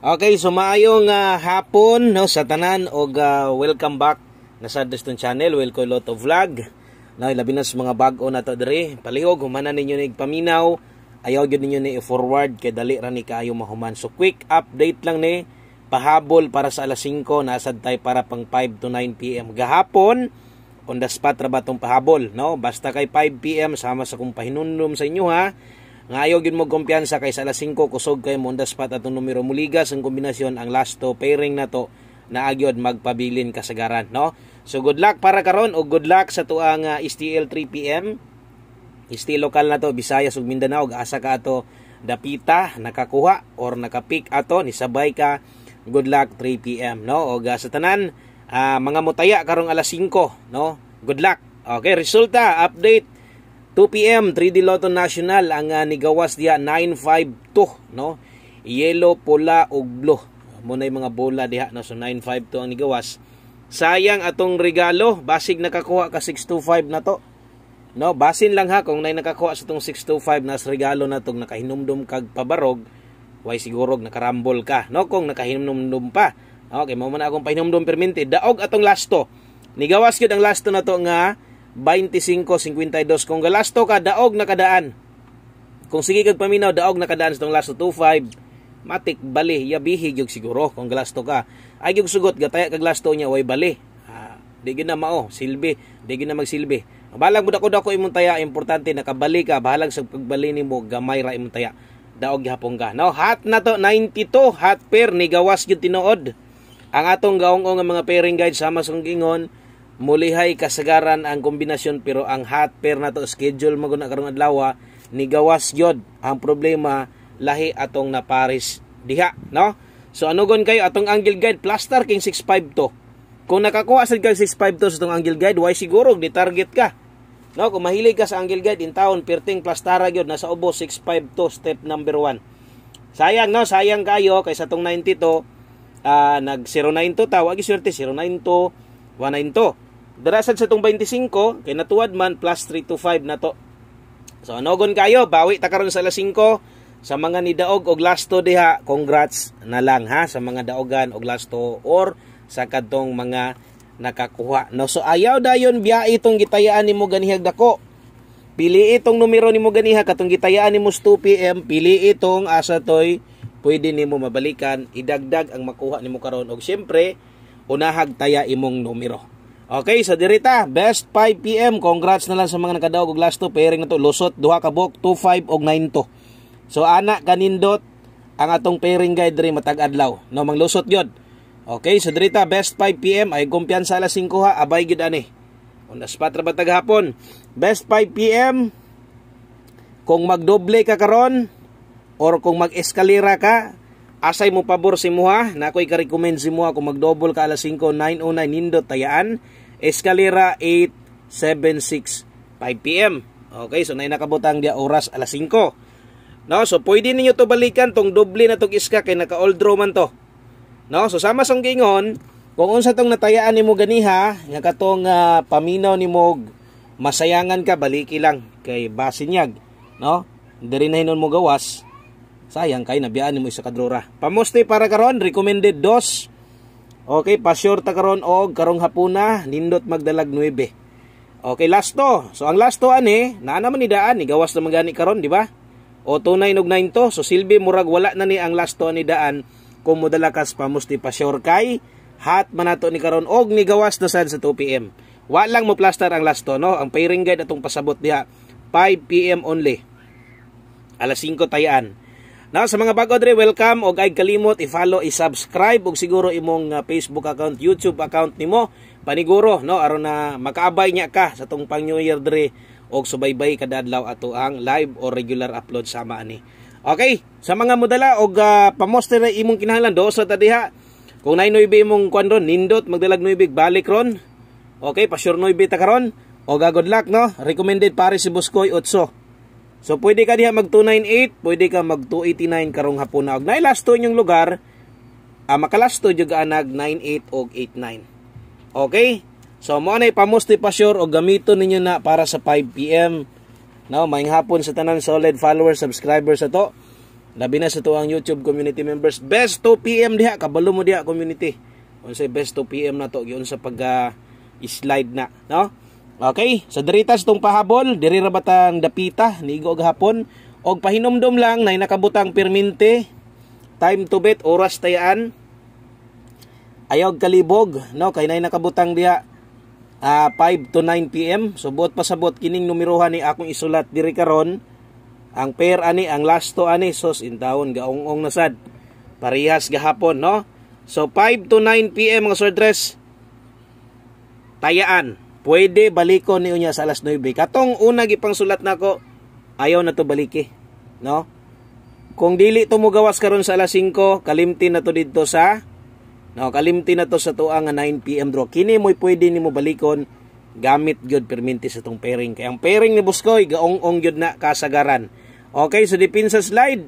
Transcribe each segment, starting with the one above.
Okay, so maayong hapon no sa tanan og welcome back na sa Deston Channel. Welcome Lotto Vlog. No, labi na sa mga bag-o na to diri. Palihog humanan ninyo ni paminaw. Ayaw gyud ninyo ni i-forward kay dali ra ni kaayo mahuman. So quick update lang ni pahabol para sa alas 5 nasad tay para pang 5 to 9 PM gahapon. On the spot ra ba tong pahabol, no? Basta kay 5 PM sama sa kung pahinumdum sa inyo ha. Ngayo gid mo kumpiyansa kay sa alas 5 kusog kay mo on the spot atong numero muligas ang kombinasyon ang last to pairing na to na agyod magpabilin kasagaran, no? So good luck para karon o good luck sa tuang STL 3 PM. STL lokal na to Visayas ug Mindanao asa ka ato dapita nakakuha or nakapick ato ni sabay ka good luck 3 PM, no? O sa tanan mga mutaya karong alas 5, no? Good luck. Okay, resulta update 2 PM 3D Lotto National ang nigawas diha 952, no? Yellow, pula ug blue. Mo na mga bola diha, no? So 952 ang nigawas. Sayang atong regalo, basig nakakuha ka 625 na to. No, basin lang ha kung nay nakakuha sa tong 625 na regalo na tong nakahinumdum kag pabarog, way siguro nakarambol ka, no? Kung nakahinumdum pa. Okay, mo man akong pahinumdum permente. Daog atong lasto. Nigawas gyud ang lasto na to nga 25-52. Kung galasto ka, daog nakadaan. Kung sige kag paminaw, daog nakadaan sa tong lasto 25. Matik bali, yabihi gyud siguro kung galasto ka. Ay gyud sugot gataya kag lasto niya way bali. Di gyud na mao, silbi, di gyud na magsilbi. Balag mo dako imong taya, importante nakabali ka, bahalag sa pagbali nimo gamay ra imong taya. Daog gihapon ka. No, hot na to 92, hot pair ni gawas gyud tinuod. Ang atong gaong nga mga pairing guide sama sa gingon, mulihay kasagaran ang kombinasyon pero ang hot pair na to schedule maguna karong adlaw ni gawas gyud. Ang problema lahi atong naparis diha, no? So anugon kayo atong angle guide plaster king 652. Kung nakakuha sad kag 652 sa atong angle guide, why siguro di target ka. No, kung mahilig ka sa angle guide in town, perting plastara gyud nasa ubos 652 step number 1. Sayang, no? Sayang kayo kay sa atong 92 nag 092 tawag iswerte 092 192. Darasad sa itong 25, kay natuwad man, plus 325 na to. So, anogon kayo, bawi ta karon sa alas 5. Sa mga nidaog og lasto diha, congrats na lang ha, sa mga daogan og lasto or sa kadtong mga nakakuha. No, so, ayaw dayon biya itong gitayaan ni mo ganihag dako. Pili itong numero ni mo ganiha, katong gitayaan ni mo 2 PM, pili itong asa toy, pwede ni mo mabalikan, idagdag ang makuha ni mo karon. Og syempre, unahag taya imong numero. Okay, so dirita, best 5 PM. Congrats na lang sa mga nakadaog og lasto. Pairing na to, lusot, duha ka bok, 25 og 92. So, ana kanindot ang atong pairing guide diri matag adlaw. No, manglusot gyud. Okay, so dirita, best 5 PM. Ay kumpiyansa alas 5 ha, abay gyud ani. On the spot ra batag hapon. Best 5 PM. Kung magdoble ka karon or kung mag-eskalera ka, asay mo pabor si muha, na ako'y ka-recommend si muha kung mag-double ka alas 5, 909 nindot tayaan, eskalera 876 5 PM. Okay, so nay nakabutang dia oras alas 5. No, so pwede ninyo to balikan tong doble na tong iska kay naka-old draw man to. No, so sama sang gingon, kung unsa tong natayaan nimo ganiha, nga katong paminaw nimo masayangan ka, baliki lang kay basinyag, no? Diri na hinon mo gawas. Sayang kay nabiyaan mo isa kadrora. Pamusti para karon recommended 2. Okay, pa-short ta karon og karong hapuna nindot magdalag 9. Okay, lasto. So ang lasto ani, naa naman ni daan ni gawas na magani karon, di ba? O 29 og 9 to. So silbi murag wala na ni ang lasto ni daan kung modala kas pamusti pa-short kay hot man nato ni karon og ni gawas na sad sa 2 PM. Wa lang mo plaster ang lasto, no? Ang pairing guide atong pasabot diha 5 PM only. Alas 5 tayaan. Now, sa mga bago dre, welcome og ay kalimot i-follow, i-subscribe og siguro imong Facebook account, YouTube account nimo paniguro, no, aron na makaabay niya ka sa tong pang New Year dre og subaybay kada adlaw ato ang live or regular upload sama ani. Okay, sa mga modala og pamoster na imong kinahanglan dosa ta diha. Kung 9 imong kuan ron, nindot magdalag 9 balik ron. Okay, pa sure 9 ta karon. Og good luck, no. Recommended pare si Buskoy 8. So, pwede ka diha mag 298, pwede ka mag 289 karong hapon na. Og nailasto inyong lugar, makalasto dyan anag 98 og 89. Okay? So, mo na ipamusti pa sure o gamiton ninyo na para sa 5 PM. No, maayong hapon sa tanan solid followers, subscribers sa to. Labi na sa tuang YouTube community members. Best 2 PM diha, kabalo mo diha community. Unsay best 2 PM na to giun sa pag slide na, no? Okay, sa diritas tong pahabol, diri ra batang dapita nigo gahapon og pahinomdom lang nay nakabutang perminte. Time to bet oras tayaan. Ayaw kalibog, no? Kay nay nakabutang diha 5 to 9 PM. So buot pasabot kining numerohan ni akong isulat diri karon. Ang pair ani, ang last to ani, sos intawon gaong-ong nasad. Parehas gahapon, no? So 5 to 9 PM mga sordres. Tayaan. Pwede balikon ni unya sa alas 9. Katong una gipang sulat nako, ayaw na to baliki, no? Kung dili to mo gawas karon sa alas 5, kalimti na to didto sa kalimti na to sa tuang 9 PM draw. Kini mo'y pwede nimo balikon gamit gyud perminti sa tong pairing. Kay ang pairing ni Buskoy gaong-ong gyud na kasagaran. Okay, so dipinsa slide.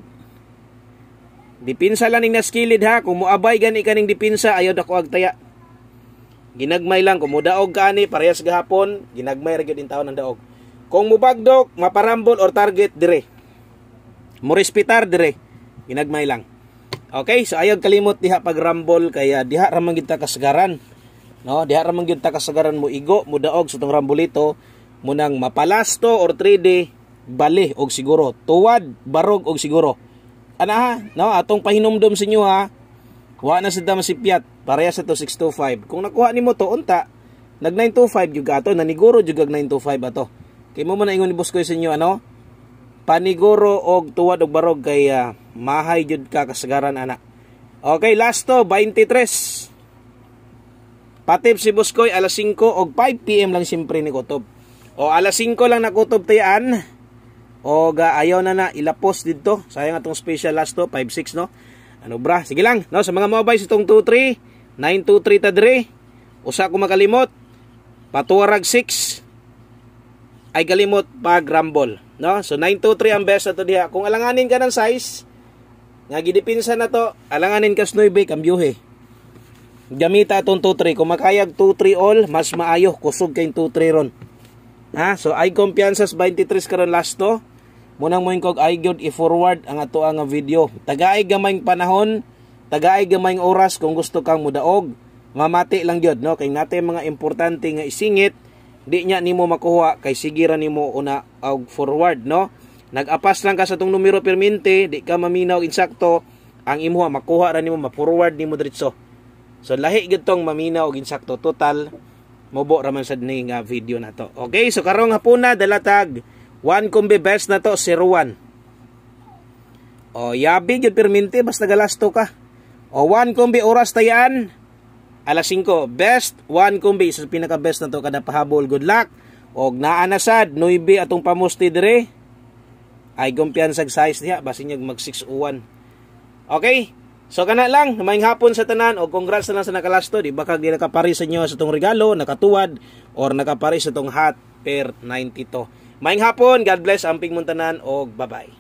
Dipinsa lang ning naskilid ha. Kung moabay gani kaning dipinsa, ayaw dako agtaya. Ginagmay lang kung modaog kani parehas gahapon, ginagmay ra gyud in taon ang daog. Kung mobagdok, maparambol or target dire. Mo respetar dire. Ginagmay lang. Okay, so ayaw kalimot diha pag rumble kaya diha ra man gyud ta kasagaran. No, diha ra man gyud ta kasagaran mo igo, mo daog sa tong rambolito, munang mapalasto or 3D bali og siguro tuwad barog og siguro. Ana ha, no, atong pahinomdom sa inyo ha. Wa na sada masipyat, pareha sa to 625. Kung nakuha nimo to unta, nag 925 jud ato, naniguro jud ag 925 ato. Kay mo man ingon ni Buskoy sa inyo ano? Paniguro og tuwad og barog kay mahay jud ka kasagaran ana. Okay, last to 23. Patip si Buskoy alas 5 og 5 PM lang siyempre ni kutob. O alas 5 lang nakutob tayaan. O ayaw na ilapos dito. Sayang atong special last to 5-6 no. Ano bra? Sige lang no sa mga mobile itong 23, 923 ta dire. Usa ko makalimot. Patuwarag 6 ay kalimot pag rumble, no? So 923 ang best ato diha. Kung alanganin ka ng size nga gidipinsa na to, alanganin ka 9 kambyuhe. Gamita atong 2-3. Kung makayag 2-3 all, mas maayo. Kusog kayong 2-3 ron. Ha? So, ay kumpiyansas 23 karon last to. Munang mo yung kog ay gyud i-forward ang ato ang video. Tagaay gamayng panahon, tagaay gamayng oras kung gusto kang mudaog. Mamati lang gyud, no? Kay natin mga importante nga isingit, di nya nimo makuha kay sigira nimo una og forward, no? Nag-apas lang ka sa tong numero permente, di ka maminaw insakto, ang imuha makuha ra nimo, ma-forward nimo diretso. So lahi gyud tong maminaw og insakto total mobo ra man sad ni nga video na to. Okay, so karong hapuna dalatag 1 kombi best na to 01. O yabi gyud perminti basta galasto ka. O 1 kombi oras tayaan alas 5 best 1 kombi sa pinaka best na to kada pahabol. Good luck. Og naa na sad 9 atong pamusti dire. Ay kumpiyansag size niya basin mag 601. Okay? So kana lang, maayong hapon sa tanan o congrats na lang sa nakalasto, di ba kag di nakapari sa inyo sa tong regalo, nakatuwad or nakapari sa tong hot pair 92. Maayong hapon, God bless amping mong tanan og bye-bye.